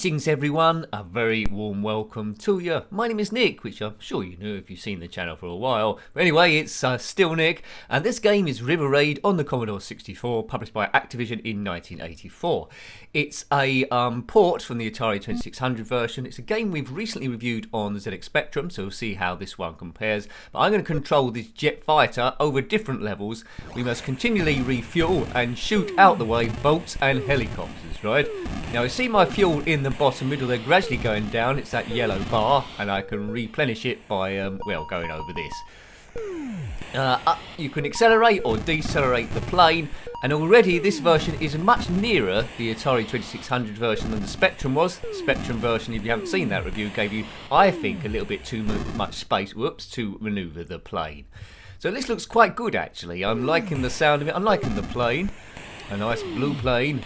Greetings everyone, a very warm welcome to you. My name is Nick, which I'm sure you knew if you've seen the channel for a while. But anyway, it's still Nick, and this game is River Raid on the Commodore 64, published by Activision in 1984. It's a port from the Atari 2600 version. It's a game we've recently reviewed on the ZX Spectrum, so we'll see how this one compares. But I'm going to control this jet fighter over different levels. We must continually refuel and shoot out the way boats and helicopters, right? Now you see my fuel in the bottom middle, they're gradually going down. It's that yellow bar, and I can replenish it by, well, going over this. You can accelerate or decelerate the plane, and already this version is much nearer the Atari 2600 version than the Spectrum was. The Spectrum version, if you haven't seen that review, gave you, I think, a little bit too much space, to manoeuvre the plane. So this looks quite good actually. I'm liking the sound of it. I'm liking the plane. A nice blue plane.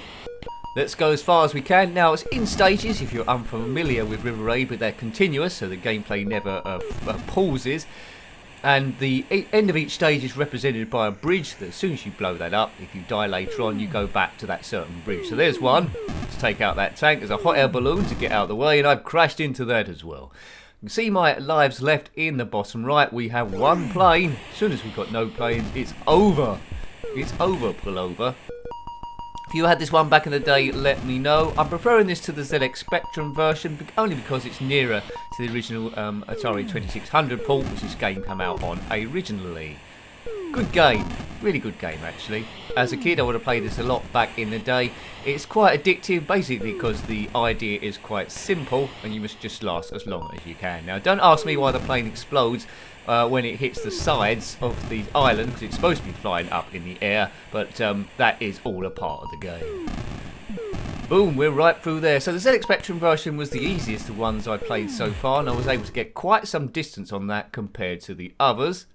Let's go as far as we can. Now, it's in stages, if you're unfamiliar with River Raid, but they're continuous, so the gameplay never pauses. And the end of each stage is represented by a bridge that as soon as you blow that up, if you die later on, you go back to that certain bridge. So there's one. Let's take out that tank. There's a hot air balloon to get out of the way, and I've crashed into that as well. You can see my lives left in the bottom right. We have one plane. As soon as we've got no plane, it's over. It's over, pull over. If you had this one back in the day, let me know. I'm preferring this to the ZX Spectrum version, only because it's nearer to the original Atari 2600 port, which this game came out on originally. Good game, really good game actually. As a kid I would have played this a lot back in the day. It's quite addictive, basically because the idea is quite simple and you must just last as long as you can. Now don't ask me why the plane explodes when it hits the sides of the island, because it's supposed to be flying up in the air, but that is all a part of the game. Boom, we're right through there. So the ZX Spectrum version was the easiest of the ones I played so far, and I was able to get quite some distance on that compared to the others.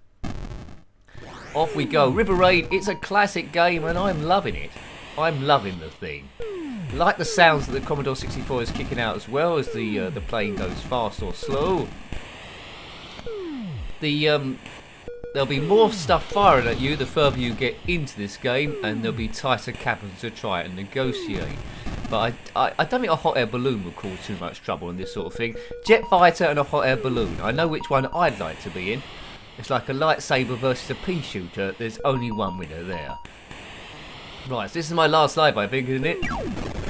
Off we go. River Raid, it's a classic game and I'm loving it. I'm loving the thing. I like the sounds that the Commodore 64 is kicking out as well as the plane goes fast or slow. There'll be more stuff firing at you the further you get into this game, and there'll be tighter cabins to try and negotiate. But I don't think a hot air balloon will cause too much trouble in this sort of thing. Jet fighter and a hot air balloon. I know which one I'd like to be in. It's like a lightsaber versus a pea shooter. There's only one winner there. Right, so this is my last life, I think, isn't it?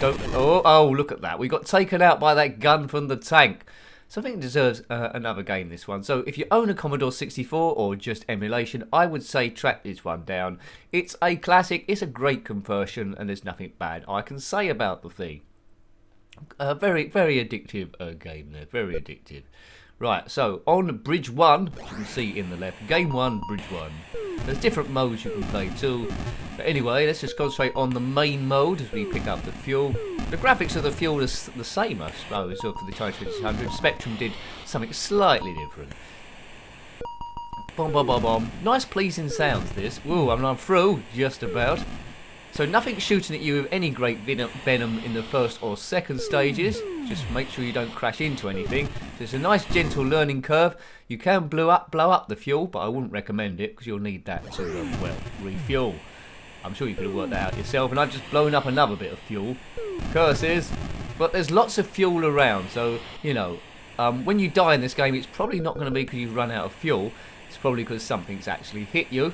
Oh, look at that. We got taken out by that gun from the tank. So I think it deserves another game, this one. So if you own a Commodore 64 or just emulation, I would say track this one down. It's a classic, it's a great conversion, and there's nothing bad I can say about the thing. Very, very addictive game there, very addictive. Right, so on Bridge 1, which you can see in the left, Game 1, Bridge 1. There's different modes you can play too. But anyway, let's just concentrate on the main mode as we pick up the fuel. The graphics of the fuel are the same, I suppose, for the Atari 2600. Spectrum did something slightly different. Bomb, bomb, bomb, bomb. Nice pleasing sounds, this. Woo, I'm through, just about. So nothing shooting at you with any great venom in the first or second stages. Just make sure you don't crash into anything. So it's a nice gentle learning curve. You can blow up the fuel, but I wouldn't recommend it because you'll need that to, well, refuel. I'm sure you could have worked that out yourself, and I've just blown up another bit of fuel. Curses. But there's lots of fuel around, so, you know, when you die in this game, it's probably not going to be because you've run out of fuel. It's probably because something's actually hit you.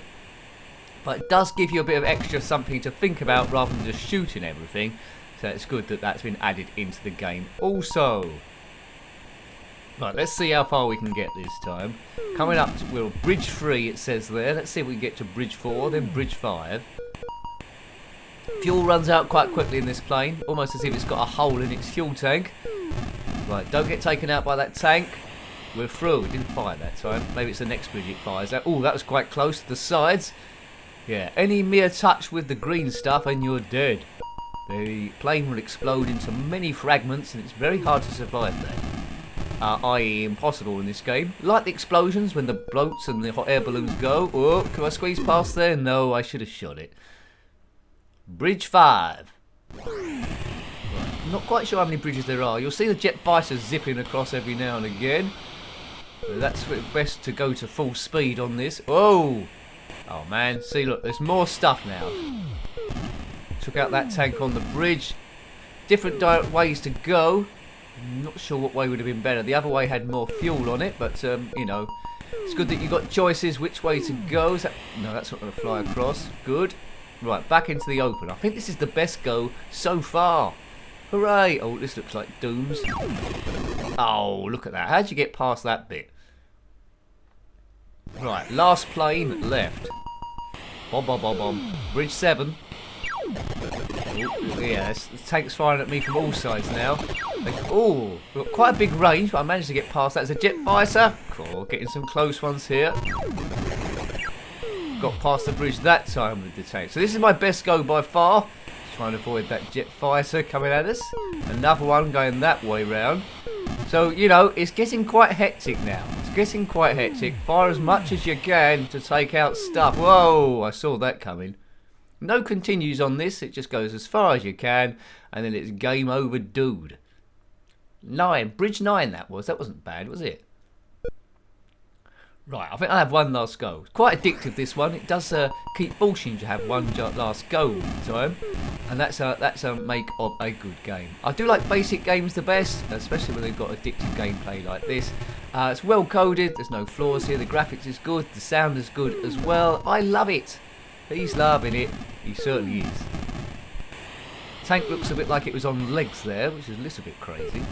But it does give you a bit of extra something to think about rather than just shooting everything. So it's good that that's been added into the game also. Right, let's see how far we can get this time. Coming up to Bridge 3, it says there. Let's see if we can get to Bridge 4, then Bridge 5. Fuel runs out quite quickly in this plane, almost as if it's got a hole in its fuel tank. Right, don't get taken out by that tank. We're through. We didn't fire that time. Maybe it's the next bridge it fires at. Oh, that was quite close to the sides. Yeah, any mere touch with the green stuff and you're dead. The plane will explode into many fragments and it's very hard to survive that. I.e. impossible in this game. Like the explosions when the boats and the hot air balloons go. Oh, can I squeeze past there? No, I should have shot it. Bridge 5. Right. Not quite sure how many bridges there are. You'll see the jet fighters zipping across every now and again. That's best to go to full speed on this. Oh! Oh man, see look, there's more stuff now. Took out that tank on the bridge. Different ways to go. Not sure what way would have been better. The other way had more fuel on it, but you know, it's good that you got choices which way to go. Is that... No, that's not going to fly across. Good. Right, back into the open. I think this is the best go so far. Hooray! Oh, this looks like Dooms. Oh, look at that. How'd you get past that bit? Right, last plane left. Bomb, bomb, bomb, bomb. Bridge 7. Ooh, yeah, the tank's firing at me from all sides now. Oh, we've got quite a big range, but I managed to get past that as a jet fighter. Cool, getting some close ones here. Got past the bridge that time with the tank. So this is my best go by far. Trying to avoid that jet fighter coming at us. Another one going that way round. So, you know, it's getting quite hectic now. It's getting quite hectic. Fire as much as you can to take out stuff. Whoa, I saw that coming. No continues on this. It just goes as far as you can. And then it's game over, dude. 9. Bridge 9 that was. That wasn't bad, was it? Right, I think I'll have one last go. Quite addictive, this one. It does keep forcing you to have one last go all the time. And that's a make of a good game. I do like basic games the best, especially when they've got addictive gameplay like this. It's well coded, there's no flaws here, the graphics is good, the sound is good as well. I love it. He's loving it. He certainly is. Tank looks a bit like it was on legs there, which is a little bit crazy.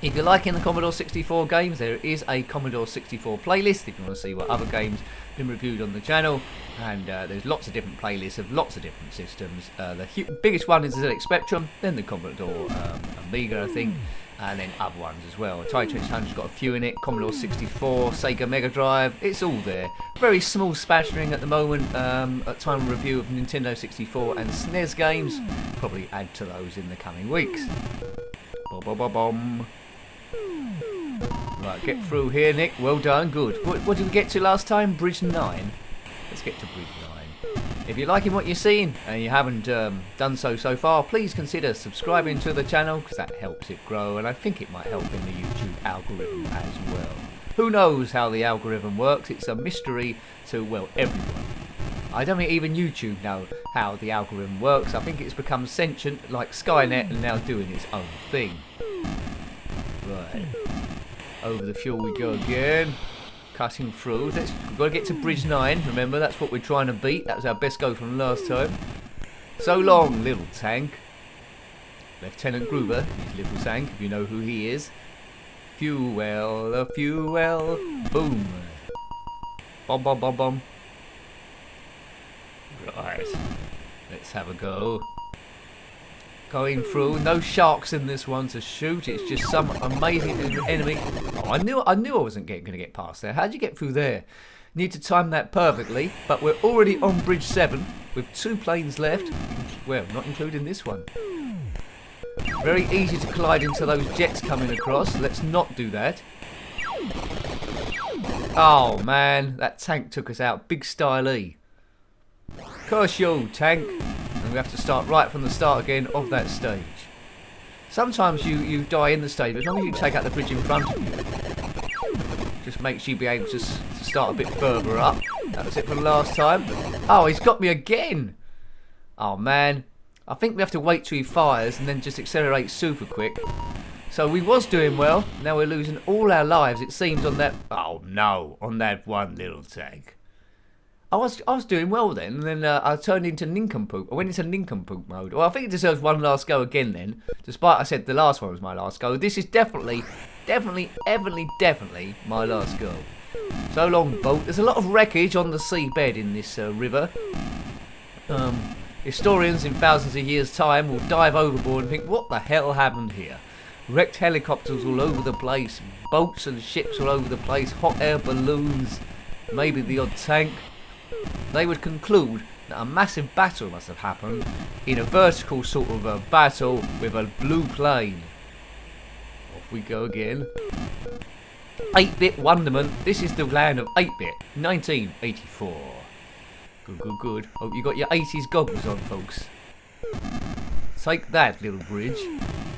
If you're liking the Commodore 64 games, there is a Commodore 64 playlist if you want to see what other games have been reviewed on the channel. And there's lots of different playlists of lots of different systems. The biggest one is the ZX Spectrum, then the Commodore Amiga, I think, and then other ones as well. Atari 2600's got a few in it, Commodore 64, Sega Mega Drive, it's all there. Very small spattering at the moment at time of review of Nintendo 64 and SNES games. Probably add to those in the coming weeks. Bom. Right, get through here, Nick. Well done, good. What did we get to last time? Bridge 9. Let's get to Bridge 9. If you're liking what you're seeing and you haven't done so far, please consider subscribing to the channel because that helps it grow, and I think it might help in the YouTube algorithm as well. Who knows how the algorithm works? It's a mystery to, well, everyone. I don't think even YouTube know how the algorithm works. I think it's become sentient like Skynet and now doing its own thing. Right. Over the fuel we go again. Cutting through. We've got to get to Bridge 9. Remember, that's what we're trying to beat. That was our best go from last time. So long, little tank. Lieutenant Gruber, his little tank, if you know who he is. Fuel, fuel. Boom. Bomb, bomb, bomb, bomb. Right. Let's have a go. Going through. No sharks in this one to shoot. It's just some amazing enemy. Oh, I knew I wasn't going to get past there. How'd you get through there? Need to time that perfectly. But we're already on Bridge 7 with 2 planes left. Well, not including this one. Very easy to collide into those jets coming across. Let's not do that. Oh man, that tank took us out. Big style-y. Curse you, tank. And we have to start right from the start again of that stage. Sometimes you die in the stage, but as long as you take out the bridge in front of you, just makes you be able to start a bit further up. That was it for the last time. Oh, he's got me again. Oh man, I think we have to wait till he fires and then just accelerate super quick. So we was doing well, now we're losing all our lives it seems on that, oh no, on that one little tank. I was doing well then, and then I turned into nincompoop. I went into nincompoop mode. Well, I think it deserves one last go again then. Despite I said the last one was my last go. This is definitely my last go. So long, boat. There's a lot of wreckage on the seabed in this river. Historians in thousands of years' time will dive overboard and think, what the hell happened here? Wrecked helicopters all over the place. Boats and ships all over the place. Hot air balloons. Maybe the odd tank. They would conclude that a massive battle must have happened in a vertical sort of a battle with a blue plane. Off we go again. 8-bit wonderment. This is the land of 8-bit. 1984. Good. Hope you got your 80s goggles on, folks. Take that, little bridge.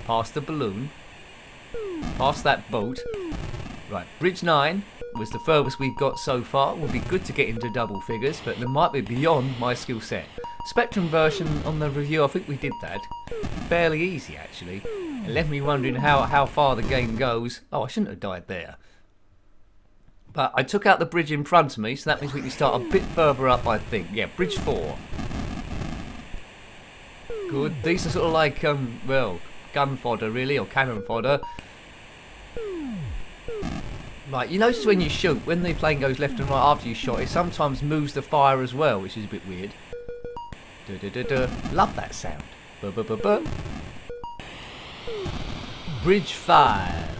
Past the balloon. Past that boat. Right, Bridge 9 was the furthest we've got so far. Would be good to get into double figures, but it might be beyond my skill set. Spectrum version on the review, I think we did that. Fairly easy, actually. It left me wondering how far the game goes. Oh, I shouldn't have died there. But I took out the bridge in front of me, so that means we can start a bit further up, I think. Yeah, bridge 4. Good. These are sort of like, well, gun fodder, really, or cannon fodder. Right, you notice when you shoot, when the plane goes left and right after you shot, it sometimes moves the fire as well, which is a bit weird. Love that sound. Bridge 5.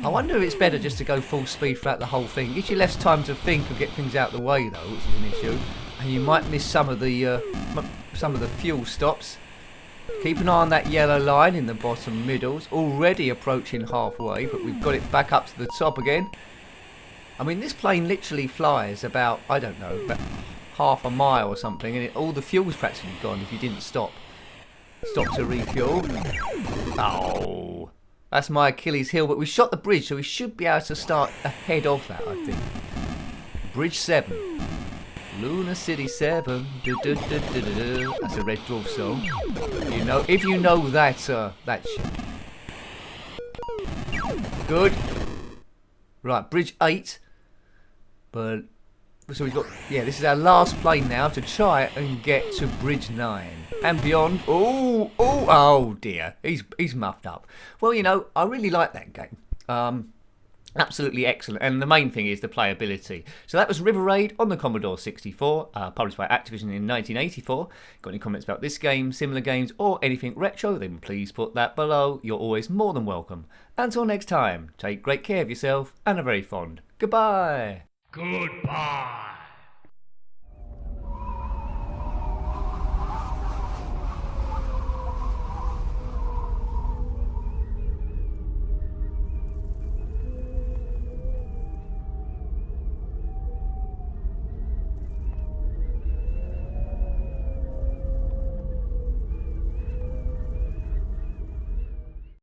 I wonder if it's better just to go full speed throughout the whole thing. Gives you less time to think and get things out of the way, though, which is an issue. And you might miss some of the fuel stops. Keep an eye on that yellow line in the bottom middles. Already approaching halfway, but we've got it back up to the top again. I mean, this plane literally flies about, I don't know, about half a mile or something, and all the fuel's practically gone if you didn't stop. Stop to refuel. Oh, that's my Achilles heel, but we shot the bridge, so we should be able to start ahead of that, I think. Bridge 7. Lunar City 7. That's a Red Dwarf song. You know, if you know that shit. Good. Right, bridge 8. But so we've got, yeah, this is our last plane now to try and get to bridge 9 and beyond. Oh dear, he's muffed up. Well, you know, I really like that game. Absolutely excellent, and the main thing is the playability. So that was River Raid on the Commodore 64, published by Activision in 1984. Got any comments about this game, similar games, or anything retro, then please put that below. You're always more than welcome. Until next time, take great care of yourself, and a very fond goodbye. Goodbye.